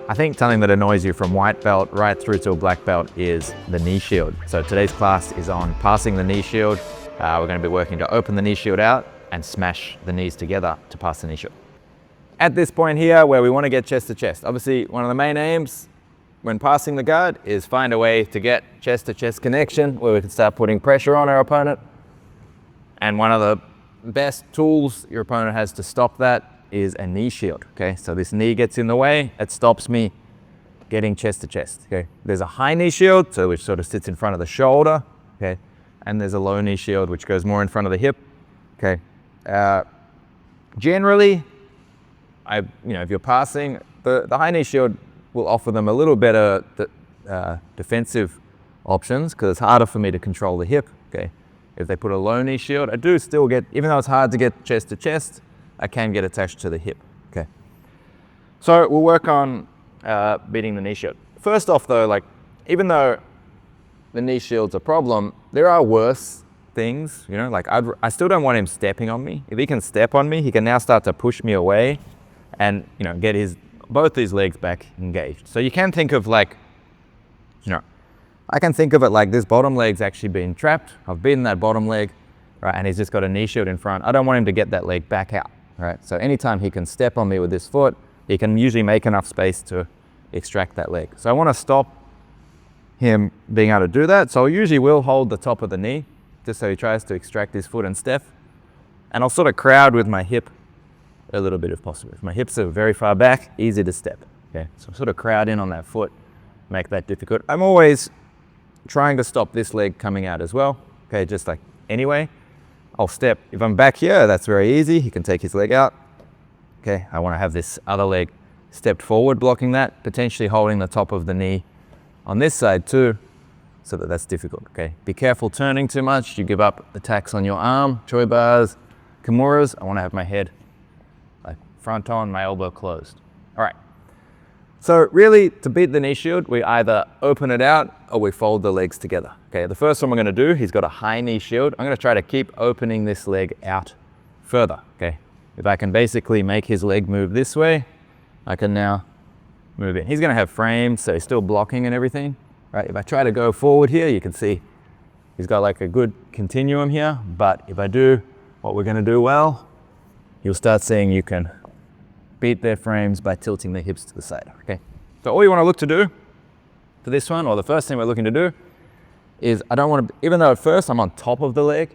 I think something that annoys you from white belt right through to a black belt is the knee shield. So today's class is on passing the knee shield. We're going to be working to open the knee shield out and smash the knees together to pass the knee shield. At this point here where we want to get chest to chest, obviously one of the main aims when passing the guard is find a way to get chest to chest connection where we can start putting pressure on our opponent. And one of the best tools your opponent has to stop that is a knee shield, okay? So this knee gets in the way, it stops me getting chest to chest, okay? There's a high knee shield, so which sort of sits in front of the shoulder, okay? And there's a low knee shield, which goes more in front of the hip, okay? Generally, if you're passing, the high knee shield will offer them a little better defensive options because it's harder for me to control the hip, okay? If they put a low knee shield, I do still get, even though it's hard to get chest to chest, I can get attached to the hip, okay? So we'll work on beating the knee shield. First off though, like, even though the knee shield's a problem, there are worse things, you know, like I still don't want him stepping on me. If he can step on me, he can now start to push me away and, you know, get both his legs back engaged. So you can think of like, you know, I can think of it like this bottom leg's actually been trapped. I've beaten that bottom leg, right, and he's just got a knee shield in front. I don't want him to get that leg back out, right? So anytime he can step on me with this foot, he can usually make enough space to extract that leg. So I want to stop him being able to do that. So I usually will hold the top of the knee, just so he tries to extract his foot and step. And I'll sort of crowd with my hip a little bit if possible. If my hips are very far back, easy to step, okay? So sort of crowd in on that foot, make that difficult. I'm always trying to stop this leg coming out as well, okay? Just like anyway, I'll step. If I'm back here, that's very easy. He can take his leg out. Okay, I want to have this other leg stepped forward, blocking that, potentially holding the top of the knee on this side too, so that's difficult, okay? Be careful turning too much. You give up attacks on your arm, choi bars, kimuras. I want to have my head like front on, my elbow closed. All right. So really, to beat the knee shield, we either open it out or we fold the legs together. Okay, the first one we're going to do, he's got a high knee shield. I'm going to try to keep opening this leg out further, okay? If I can basically make his leg move this way, I can now move in. He's going to have frames, so he's still blocking and everything, right? If I try to go forward here, you can see he's got like a good continuum here, but if I do what we're going to do well, you'll start seeing you can beat their frames by tilting the hips to the side, okay? So all you want to look to do for this one, or the first thing we're looking to do, is I don't want to, even though at first I'm on top of the leg,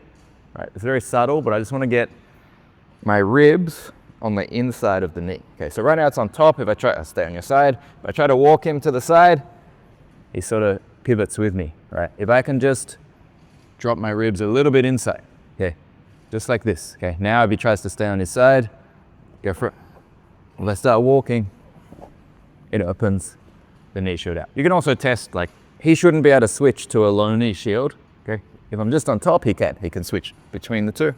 right? It's very subtle, but I just want to get my ribs on the inside of the knee. Okay, so right now it's on top. If I stay on your side. If I try to walk him to the side, he sort of pivots with me, right? If I can just drop my ribs a little bit inside, okay? Just like this, okay? Now if he tries to stay on his side, go for it. If I start walking, it opens the knee shield out. You can also test, like, he shouldn't be able to switch to a low knee shield, okay? If I'm just on top, he can switch between the two.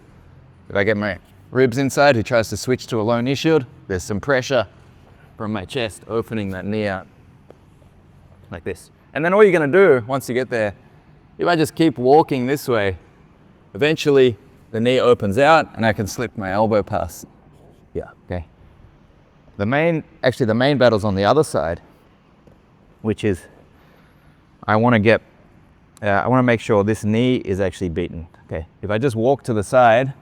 If I get my ribs inside, he tries to switch to a low knee shield, there's some pressure from my chest opening that knee out like this. And then all you're gonna do once you get there, if I just keep walking this way, eventually the knee opens out and I can slip my elbow past. Yeah, okay. The main battle's on the other side, which is I want to make sure this knee is actually beaten. Okay, if I just walk to the side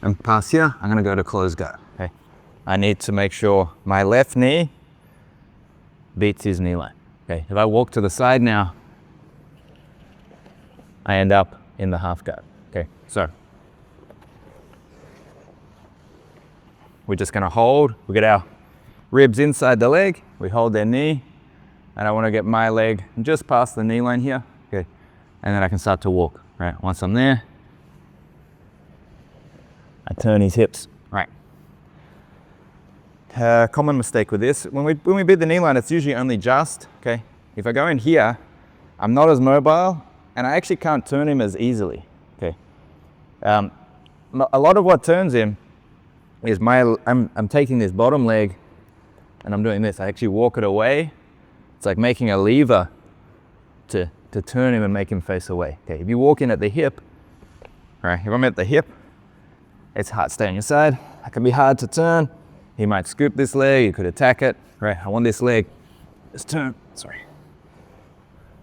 and pass here, I'm going to go to close guard. Okay, I need to make sure my left knee beats his knee line. Okay, if I walk to the side now, I end up in the half guard. Okay, so we're just going to hold. We get our ribs inside the leg. We hold their knee. And I want to get my leg just past the knee line here. Okay. And then I can start to walk. Right. Once I'm there, I turn his hips. Right. Common mistake with this. When we beat the knee line, it's usually only just. Okay. If I go in here, I'm not as mobile and I actually can't turn him as easily. Okay. A lot of what turns him is I'm taking this bottom leg and I'm doing this. I actually walk it away. It's like making a lever to turn him and make him face away. Okay, if you walk in at the hip, all right, if I'm at the hip, it's hard to stay on your side. It can be hard to turn. he might scoop this leg, you could attack it, right? I want this leg, just turn, sorry.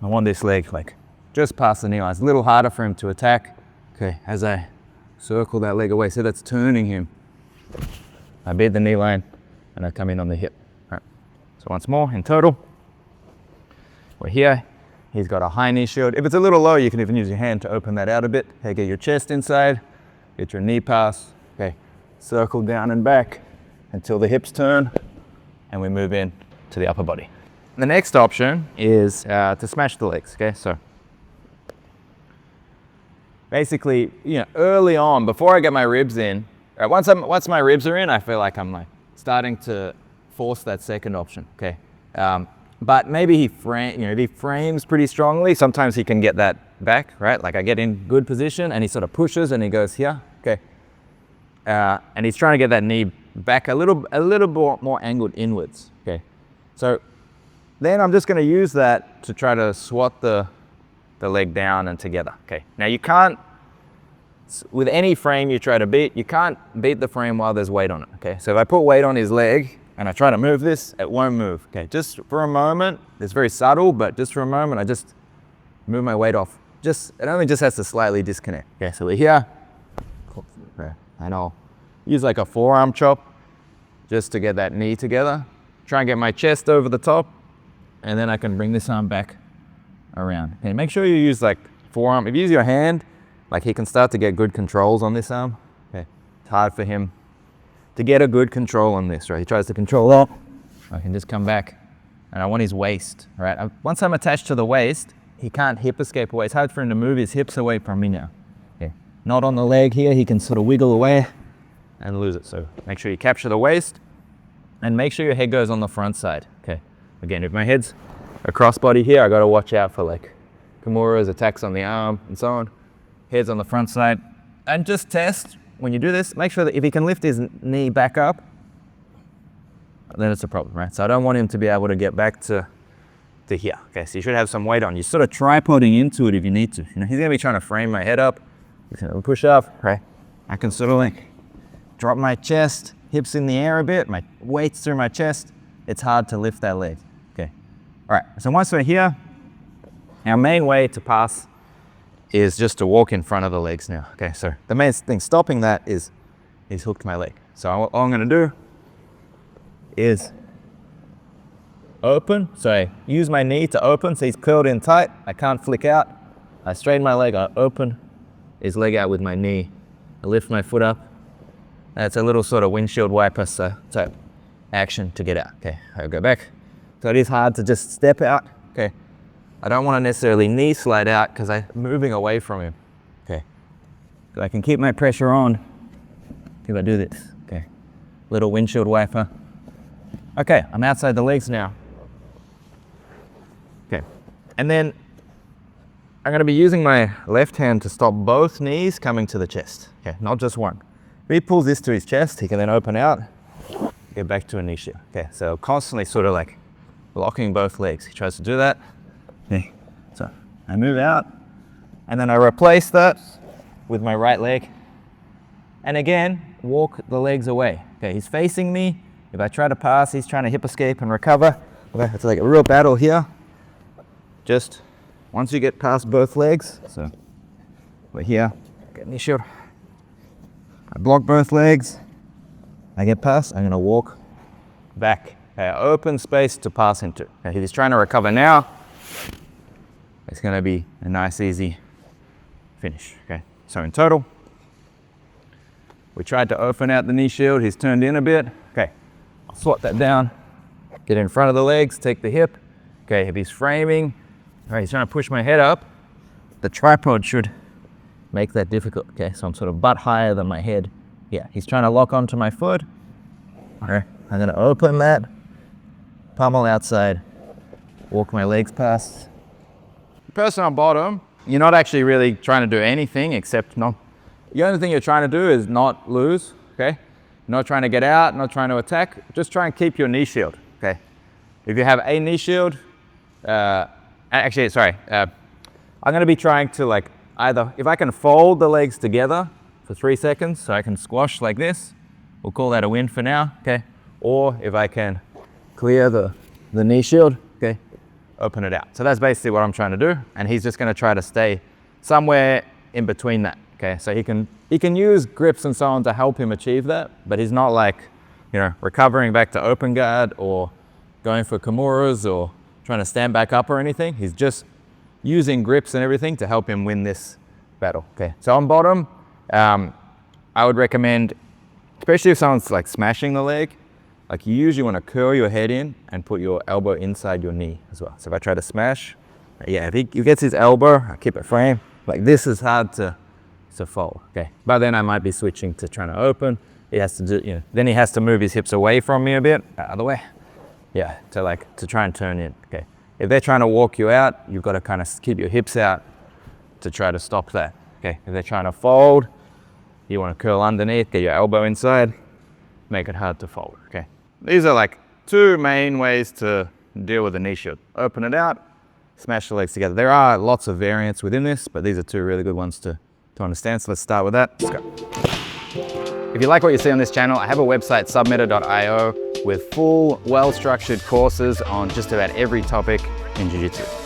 I want this leg like just past the knee line. It's a little harder for him to attack. Okay, as I circle that leg away, so that's turning him. I beat the knee line and I come in on the hip. All right. So once more, in total, we're here. He's got a high knee shield. If it's a little low, you can even use your hand to open that out a bit. Okay, get your chest inside, get your knee pass. Okay, circle down and back until the hips turn, and we move in to the upper body. The next option is to smash the legs. Okay, so basically, early on, before I get my ribs in, once my ribs are in, I feel like I'm like starting to force that second option. Okay. But maybe if he frames pretty strongly, sometimes he can get that back, right? Like I get in good position and he sort of pushes and he goes here, okay? And he's trying to get that knee back a little more angled inwards, okay? So then I'm just gonna use that to try to swat the leg down and together, okay? Now you can't, with any frame you try to beat, you can't beat the frame while there's weight on it, okay? So if I put weight on his leg, and I try to move this, it won't move. Okay, just for a moment, it's very subtle, but just for a moment, I just move my weight off. It only just has to slightly disconnect. Okay, so we're here, and I'll use like a forearm chop just to get that knee together. Try and get my chest over the top, and then I can bring this arm back around. Okay, make sure you use like forearm. If you use your hand, like he can start to get good controls on this arm. Okay, it's hard for him to get a good control on this, right? He tries to control that. I can just come back and I want his waist, right? Once I'm attached to the waist, he can't hip escape away. It's hard for him to move his hips away from me now. Okay. Not on the leg here, he can sort of wiggle away and lose it. So make sure you capture the waist and make sure your head goes on the front side, okay? Again, if my head's a crossbody here, I gotta watch out for like Kimura's attacks on the arm and so on. Head's on the front side. And just test, when you do this, make sure that if he can lift his knee back up, then it's a problem, right? So I don't want him to be able to get back to here. Okay, so you should have some weight on. You're sort of tripoding into it if you need to. He's gonna be trying to frame my head up. He's gonna push up, right? I can sort of like drop my chest, hips in the air a bit, my weight's through my chest. It's hard to lift that leg, okay? All right, so once we're here, our main way to pass is just to walk in front of the legs now. Okay, so the main thing stopping that is he's hooked my leg. So all I'm gonna do is open. So I use my knee to open, so he's curled in tight. I can't flick out. I straighten my leg, I open his leg out with my knee. I lift my foot up. That's a little sort of windshield wiper type action to get out. Okay, I'll go back. So it is hard to just step out, okay? I don't want to necessarily knee slide out because I'm moving away from him. Okay. So I can keep my pressure on if I do this. Okay. Little windshield wiper. Okay, I'm outside the legs now. Okay. And then I'm going to be using my left hand to stop both knees coming to the chest. Okay, not just one. If he pulls this to his chest, he can then open out, get back to a knee shield. Okay, so constantly sort of like locking both legs. He tries to do that. Okay, so I move out and then I replace that with my right leg and again walk the legs away. Okay, he's facing me. If I try to pass, he's trying to hip escape and recover. Okay, it's like a real battle here. Just once you get past both legs, so we're here, get knee shield. I block both legs. I get past, I'm gonna walk back. Okay, open space to pass into. Okay, if he's trying to recover now, it's going to be a nice, easy finish. Okay, so in total, we tried to open out the knee shield. He's turned in a bit. Okay, I'll swat that down, get in front of the legs, take the hip. Okay, if he's framing, all right, he's trying to push my head up, the tripod should make that difficult. Okay, so I'm sort of butt higher than my head. Yeah, he's trying to lock onto my foot. Okay, I'm going to open that, pummel outside, walk my legs past. Person on bottom, you're not actually really trying to do anything except not, the only thing you're trying to do is not lose, okay? Not trying to get out, not trying to attack, just try and keep your knee shield, okay? If you have a knee shield, I'm gonna be trying to like either, if I can fold the legs together for 3 seconds, so I can squash like this, we'll call that a win for now, okay? or if I can clear the knee shield, okay, open it out. So that's basically what I'm trying to do. And he's just gonna try to stay somewhere in between that, okay? So he can use grips and so on to help him achieve that, but he's not like, you know, recovering back to open guard or going for Kimuras or trying to stand back up or anything. He's just using grips and everything to help him win this battle, okay? So on bottom, I would recommend, especially if someone's like smashing the leg, like you usually want to curl your head in and put your elbow inside your knee as well. So if I try to smash, yeah, if he gets his elbow, I keep it framed, like this is hard to fold, okay? But then I might be switching to trying to open. He has to do, you know, then he has to move his hips away from me a bit, other way. Yeah, to try and turn in, okay? If they're trying to walk you out, you've got to kind of keep your hips out to try to stop that, okay? If they're trying to fold, you want to curl underneath, get your elbow inside, make it hard to fold, okay? These are like two main ways to deal with a knee shield. Open it out, smash the legs together. There are lots of variants within this, but these are two really good ones to understand. So let's start with that. Let's go. If you like what you see on this channel, I have a website, submitter.io, with full, well-structured courses on just about every topic in Jiu-Jitsu.